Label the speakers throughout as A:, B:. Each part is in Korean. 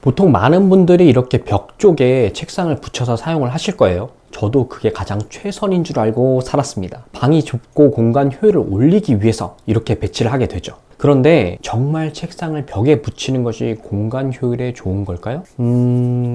A: 보통 많은 분들이 이렇게 벽 쪽에 책상을 붙여서 사용을 하실 거예요. 저도 그게 가장 최선인 줄 알고 살았습니다. 방이 좁고 공간 효율을 올리기 위해서 이렇게 배치를 하게 되죠. 그런데 정말 책상을 벽에 붙이는 것이 공간 효율에 좋은 걸까요?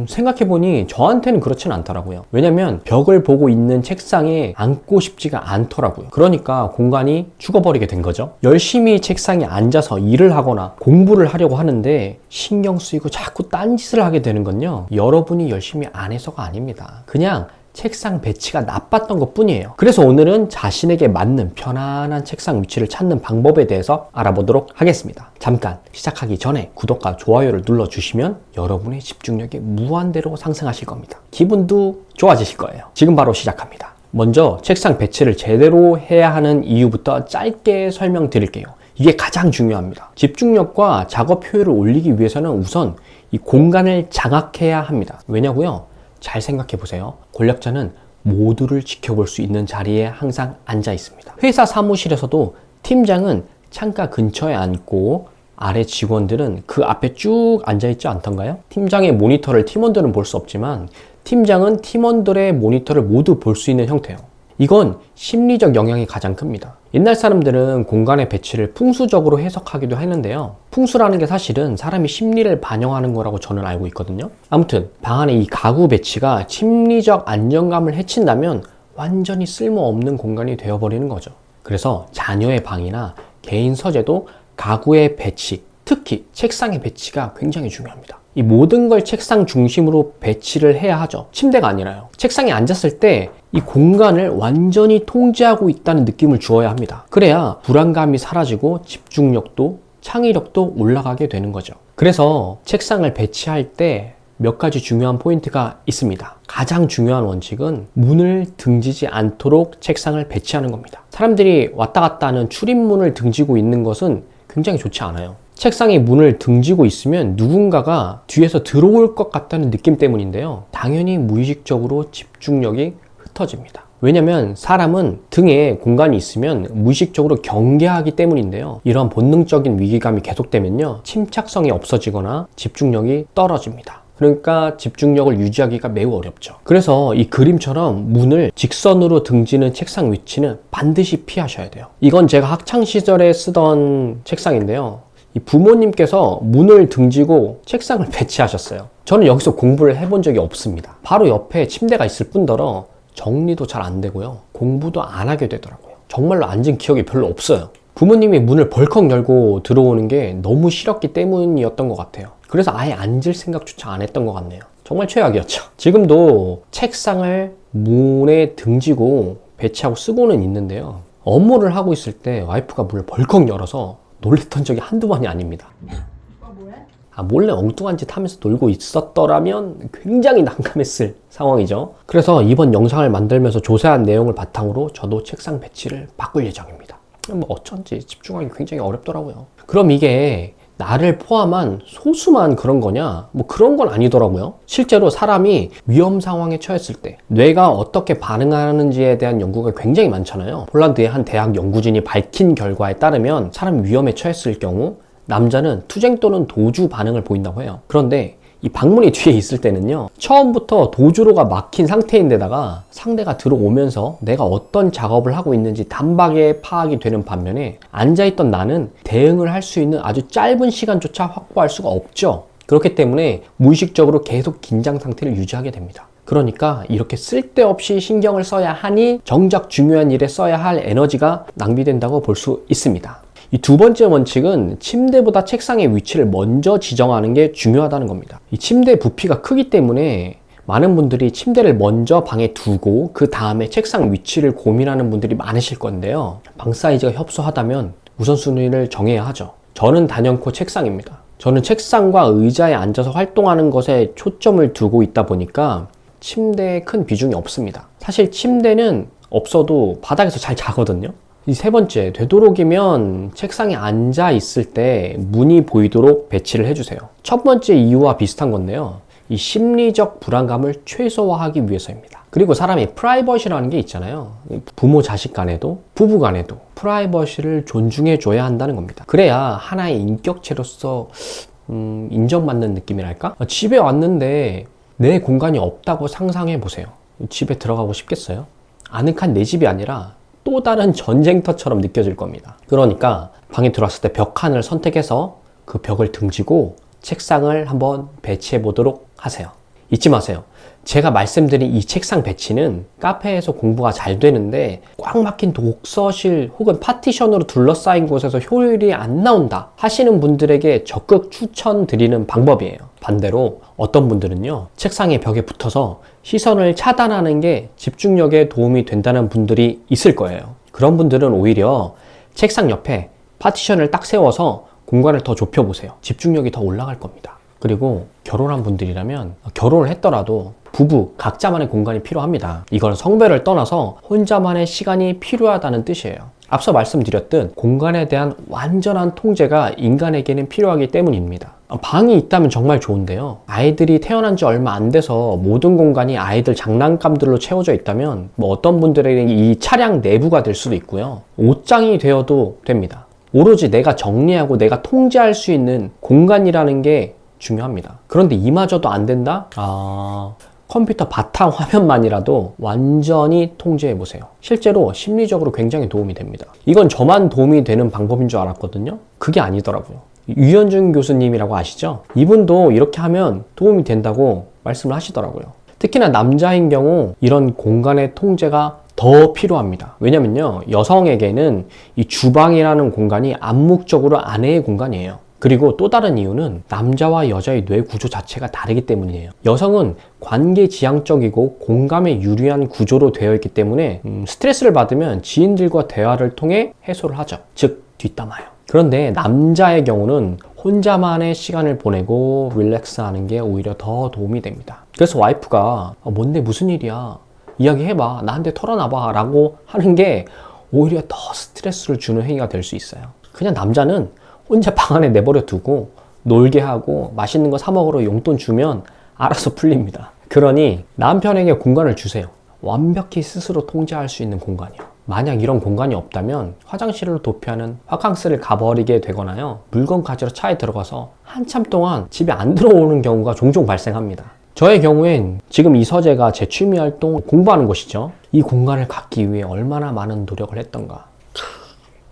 A: 생각해보니 저한테는 그렇지는 않더라고요. 왜냐면 벽을 보고 있는 책상에 앉고 싶지가 않더라고요. 그러니까 공간이 죽어버리게 된 거죠. 열심히 책상에 앉아서 일을 하거나 공부를 하려고 하는데 신경 쓰이고 자꾸 딴짓을 하게 되는 건요, 여러분이 열심히 안 해서가 아닙니다. 그냥 책상 배치가 나빴던 것 뿐이에요. 그래서 오늘은 자신에게 맞는 편안한 책상 위치를 찾는 방법에 대해서 알아보도록 하겠습니다. 잠깐 시작하기 전에 구독과 좋아요를 눌러주시면 여러분의 집중력이 무한대로 상승하실 겁니다. 기분도 좋아지실 거예요. 지금 바로 시작합니다. 먼저 책상 배치를 제대로 해야 하는 이유부터 짧게 설명드릴게요. 이게 가장 중요합니다. 집중력과 작업 효율을 올리기 위해서는 우선 이 공간을 장악해야 합니다. 왜냐고요? 잘 생각해 보세요. 권력자는 모두를 지켜볼 수 있는 자리에 항상 앉아 있습니다. 회사 사무실에서도 팀장은 창가 근처에 앉고 아래 직원들은 그 앞에 쭉 앉아 있지 않던가요? 팀장의 모니터를 팀원들은 볼 수 없지만 팀장은 팀원들의 모니터를 모두 볼 수 있는 형태예요. 이건 심리적 영향이 가장 큽니다. 옛날 사람들은 공간의 배치를 풍수적으로 해석하기도 했는데요. 풍수라는 게 사실은 사람이 심리를 반영하는 거라고 저는 알고 있거든요. 아무튼 방 안에 이 가구 배치가 심리적 안정감을 해친다면 완전히 쓸모없는 공간이 되어버리는 거죠. 그래서 자녀의 방이나 개인 서재도 가구의 배치, 특히 책상의 배치가 굉장히 중요합니다. 이 모든 걸 책상 중심으로 배치를 해야 하죠. 침대가 아니라요. 책상에 앉았을 때 이 공간을 완전히 통제하고 있다는 느낌을 주어야 합니다. 그래야 불안감이 사라지고 집중력도 창의력도 올라가게 되는 거죠. 그래서 책상을 배치할 때 몇 가지 중요한 포인트가 있습니다. 가장 중요한 원칙은 문을 등지지 않도록 책상을 배치하는 겁니다. 사람들이 왔다 갔다 하는 출입문을 등지고 있는 것은 굉장히 좋지 않아요. 책상에 문을 등지고 있으면 누군가가 뒤에서 들어올 것 같다는 느낌 때문인데요. 당연히 무의식적으로 집중력이 흩어집니다. 왜냐면 사람은 등에 공간이 있으면 무의식적으로 경계하기 때문인데요. 이런 본능적인 위기감이 계속되면요, 침착성이 없어지거나 집중력이 떨어집니다. 그러니까 집중력을 유지하기가 매우 어렵죠. 그래서 이 그림처럼 문을 직선으로 등지는 책상 위치는 반드시 피하셔야 돼요. 이건 제가 학창시절에 쓰던 책상인데요. 이 부모님께서 문을 등지고 책상을 배치하셨어요. 저는 여기서 공부를 해본 적이 없습니다. 바로 옆에 침대가 있을 뿐더러 정리도 잘 안 되고요. 공부도 안 하게 되더라고요. 정말로 앉은 기억이 별로 없어요. 부모님이 문을 벌컥 열고 들어오는 게 너무 싫었기 때문이었던 것 같아요. 그래서 아예 앉을 생각조차 안 했던 것 같네요. 정말 최악이었죠. 지금도 책상을 문에 등지고 배치하고 쓰고는 있는데요. 업무를 하고 있을 때 와이프가 문을 벌컥 열어서 놀랬던 적이 한두 번이 아닙니다. 몰래 엉뚱한 짓 하면서 놀고 있었더라면 굉장히 난감했을 상황이죠. 그래서 이번 영상을 만들면서 조사한 내용을 바탕으로 저도 책상 배치를 바꿀 예정입니다. 어쩐지 집중하기 굉장히 어렵더라고요. 그럼 이게 나를 포함한 소수만 그런 거냐? 그런 건 아니더라고요. 실제로 사람이 위험 상황에 처했을 때 뇌가 어떻게 반응하는지에 대한 연구가 굉장히 많잖아요. 폴란드의 한 대학 연구진이 밝힌 결과에 따르면 사람이 위험에 처했을 경우 남자는 투쟁 또는 도주 반응을 보인다고 해요. 그런데 이 방문이 뒤에 있을 때는요, 처음부터 도주로가 막힌 상태인데다가 상대가 들어오면서 내가 어떤 작업을 하고 있는지 단박에 파악이 되는 반면에 앉아있던 나는 대응을 할 수 있는 아주 짧은 시간조차 확보할 수가 없죠. 그렇기 때문에 무의식적으로 계속 긴장 상태를 유지하게 됩니다. 그러니까 이렇게 쓸데없이 신경을 써야 하니 정작 중요한 일에 써야 할 에너지가 낭비된다고 볼 수 있습니다. 이 두 번째 원칙은 침대보다 책상의 위치를 먼저 지정하는 게 중요하다는 겁니다. 이 침대 부피가 크기 때문에 많은 분들이 침대를 먼저 방에 두고 그 다음에 책상 위치를 고민하는 분들이 많으실 건데요. 방 사이즈가 협소하다면 우선순위를 정해야 하죠. 저는 단연코 책상입니다. 저는 책상과 의자에 앉아서 활동하는 것에 초점을 두고 있다 보니까 침대에 큰 비중이 없습니다. 사실 침대는 없어도 바닥에서 잘 자거든요. 이 세 번째, 되도록이면 책상에 앉아 있을 때 문이 보이도록 배치를 해주세요. 첫 번째 이유와 비슷한 건데요. 이 심리적 불안감을 최소화하기 위해서입니다. 그리고 사람이 프라이버시라는 게 있잖아요. 부모 자식 간에도 부부 간에도 프라이버시를 존중해 줘야 한다는 겁니다. 그래야 하나의 인격체로서 인정받는 느낌이랄까? 집에 왔는데 내 공간이 없다고 상상해 보세요. 집에 들어가고 싶겠어요? 아늑한 내 집이 아니라 또 다른 전쟁터처럼 느껴질 겁니다. 그러니까 방에 들어왔을 때 벽 하나를 선택해서 그 벽을 등지고 책상을 한번 배치해 보도록 하세요. 잊지 마세요. 제가 말씀드린 이 책상 배치는 카페에서 공부가 잘 되는데 꽉 막힌 독서실 혹은 파티션으로 둘러싸인 곳에서 효율이 안 나온다 하시는 분들에게 적극 추천드리는 방법이에요. 반대로 어떤 분들은요, 책상에 벽에 붙어서 시선을 차단하는 게 집중력에 도움이 된다는 분들이 있을 거예요. 그런 분들은 오히려 책상 옆에 파티션을 딱 세워서 공간을 더 좁혀보세요. 집중력이 더 올라갈 겁니다. 그리고 결혼한 분들이라면 결혼을 했더라도 부부 각자만의 공간이 필요합니다. 이건 성별을 떠나서 혼자만의 시간이 필요하다는 뜻이에요. 앞서 말씀드렸듯 공간에 대한 완전한 통제가 인간에게는 필요하기 때문입니다. 방이 있다면 정말 좋은데요. 아이들이 태어난 지 얼마 안 돼서 모든 공간이 아이들 장난감들로 채워져 있다면 어떤 분들에게는 이 차량 내부가 될 수도 있고요. 옷장이 되어도 됩니다. 오로지 내가 정리하고 내가 통제할 수 있는 공간이라는 게 중요합니다. 그런데 이마저도 안 된다? 컴퓨터 바탕 화면만이라도 완전히 통제해 보세요. 실제로 심리적으로 굉장히 도움이 됩니다. 이건 저만 도움이 되는 방법인 줄 알았거든요. 그게 아니더라고요. 유현준 교수님이라고 아시죠? 이분도 이렇게 하면 도움이 된다고 말씀을 하시더라고요. 특히나 남자인 경우 이런 공간의 통제가 더 필요합니다. 왜냐면요, 여성에게는 이 주방이라는 공간이 암묵적으로 아내의 공간이에요. 그리고 또 다른 이유는 남자와 여자의 뇌 구조 자체가 다르기 때문이에요. 여성은 관계 지향적이고 공감에 유리한 구조로 되어 있기 때문에 스트레스를 받으면 지인들과 대화를 통해 해소를 하죠. 즉 뒷담화요. 그런데 남자의 경우는 혼자만의 시간을 보내고 릴렉스하는 게 오히려 더 도움이 됩니다. 그래서 와이프가 뭔데 무슨 일이야, 이야기해봐, 나한테 털어놔봐 라고 하는 게 오히려 더 스트레스를 주는 행위가 될 수 있어요. 그냥 남자는 혼자 방 안에 내버려 두고 놀게 하고 맛있는 거 사 먹으러 용돈 주면 알아서 풀립니다. 그러니 남편에게 공간을 주세요. 완벽히 스스로 통제할 수 있는 공간이요. 만약 이런 공간이 없다면 화장실로 도피하는 화캉스를 가버리게 되거나요, 물건 가지러 차에 들어가서 한참 동안 집에 안 들어오는 경우가 종종 발생합니다. 저의 경우엔 지금 이 서재가 제 취미활동 공부하는 곳이죠. 이 공간을 갖기 위해 얼마나 많은 노력을 했던가.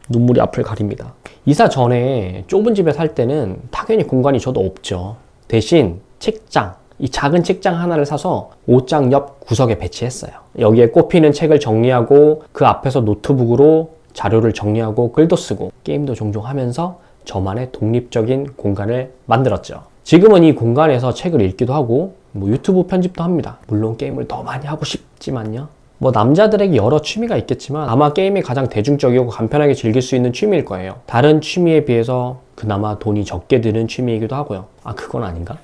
A: 눈물이 앞을 가립니다. 이사 전에 좁은 집에 살 때는 당연히 공간이 저도 없죠. 대신 책장, 이 작은 책장 하나를 사서 옷장 옆 구석에 배치했어요. 여기에 꼽히는 책을 정리하고 그 앞에서 노트북으로 자료를 정리하고 글도 쓰고 게임도 종종 하면서 저만의 독립적인 공간을 만들었죠. 지금은 이 공간에서 책을 읽기도 하고 유튜브 편집도 합니다. 물론 게임을 더 많이 하고 싶지만요. 남자들에게 여러 취미가 있겠지만 아마 게임이 가장 대중적이고 간편하게 즐길 수 있는 취미일 거예요. 다른 취미에 비해서 그나마 돈이 적게 드는 취미이기도 하고요. 그건 아닌가?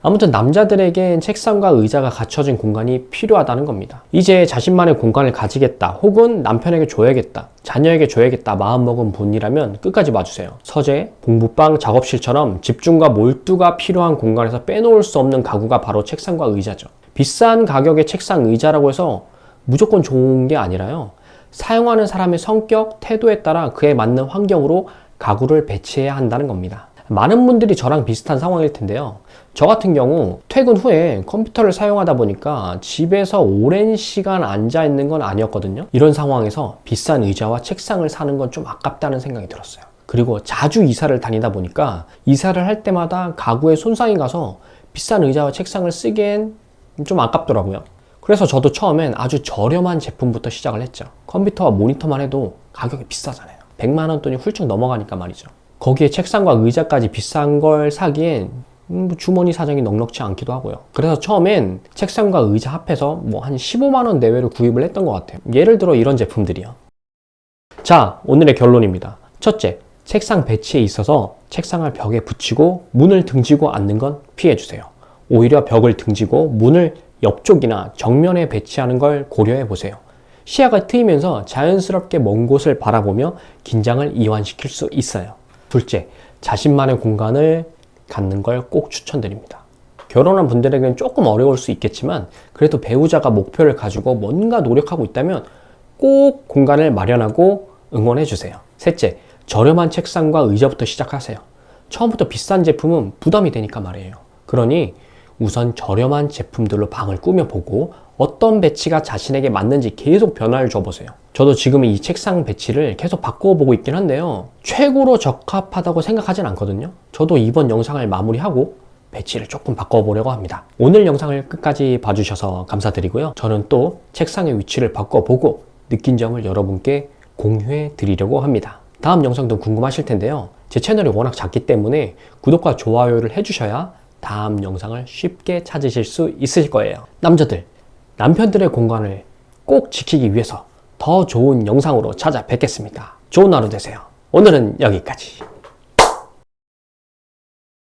A: 아무튼 남자들에겐 책상과 의자가 갖춰진 공간이 필요하다는 겁니다. 이제 자신만의 공간을 가지겠다, 혹은 남편에게 줘야겠다, 자녀에게 줘야겠다 마음먹은 분이라면 끝까지 봐주세요. 서재, 공부방, 작업실처럼 집중과 몰두가 필요한 공간에서 빼놓을 수 없는 가구가 바로 책상과 의자죠. 비싼 가격의 책상, 의자라고 해서 무조건 좋은 게 아니라요, 사용하는 사람의 성격, 태도에 따라 그에 맞는 환경으로 가구를 배치해야 한다는 겁니다. 많은 분들이 저랑 비슷한 상황일 텐데요. 저 같은 경우 퇴근 후에 컴퓨터를 사용하다 보니까 집에서 오랜 시간 앉아 있는 건 아니었거든요. 이런 상황에서 비싼 의자와 책상을 사는 건 좀 아깝다는 생각이 들었어요. 그리고 자주 이사를 다니다 보니까 이사를 할 때마다 가구에 손상이 가서 비싼 의자와 책상을 쓰기엔 좀 아깝더라고요. 그래서 저도 처음엔 아주 저렴한 제품부터 시작을 했죠. 컴퓨터와 모니터만 해도 가격이 비싸잖아요. 100만 원 돈이 훌쩍 넘어가니까 말이죠. 거기에 책상과 의자까지 비싼 걸 사기엔 주머니 사정이 넉넉치 않기도 하고요. 그래서 처음엔 책상과 의자 합해서 한 15만 원 내외로 구입을 했던 것 같아요. 예를 들어 이런 제품들이요. 자, 오늘의 결론입니다. 첫째, 책상 배치에 있어서 책상을 벽에 붙이고 문을 등지고 앉는 건 피해주세요. 오히려 벽을 등지고 문을 옆쪽이나 정면에 배치하는 걸 고려해 보세요. 시야가 트이면서 자연스럽게 먼 곳을 바라보며 긴장을 이완시킬 수 있어요. 둘째, 자신만의 공간을 갖는 걸 꼭 추천드립니다. 결혼한 분들에게는 조금 어려울 수 있겠지만 그래도 배우자가 목표를 가지고 뭔가 노력하고 있다면 꼭 공간을 마련하고 응원해 주세요. 셋째, 저렴한 책상과 의자부터 시작하세요. 처음부터 비싼 제품은 부담이 되니까 말이에요. 그러니 우선 저렴한 제품들로 방을 꾸며보고 어떤 배치가 자신에게 맞는지 계속 변화를 줘보세요. 저도 지금 이 책상 배치를 계속 바꿔보고 있긴 한데요. 최고로 적합하다고 생각하진 않거든요. 저도 이번 영상을 마무리하고 배치를 조금 바꿔보려고 합니다. 오늘 영상을 끝까지 봐주셔서 감사드리고요. 저는 또 책상의 위치를 바꿔보고 느낀 점을 여러분께 공유해 드리려고 합니다. 다음 영상도 궁금하실 텐데요. 제 채널이 워낙 작기 때문에 구독과 좋아요를 해주셔야 다음 영상을 쉽게 찾으실 수 있으실 거예요. 남자들, 남편들의 공간을 꼭 지키기 위해서 더 좋은 영상으로 찾아뵙겠습니다. 좋은 하루 되세요. 오늘은 여기까지.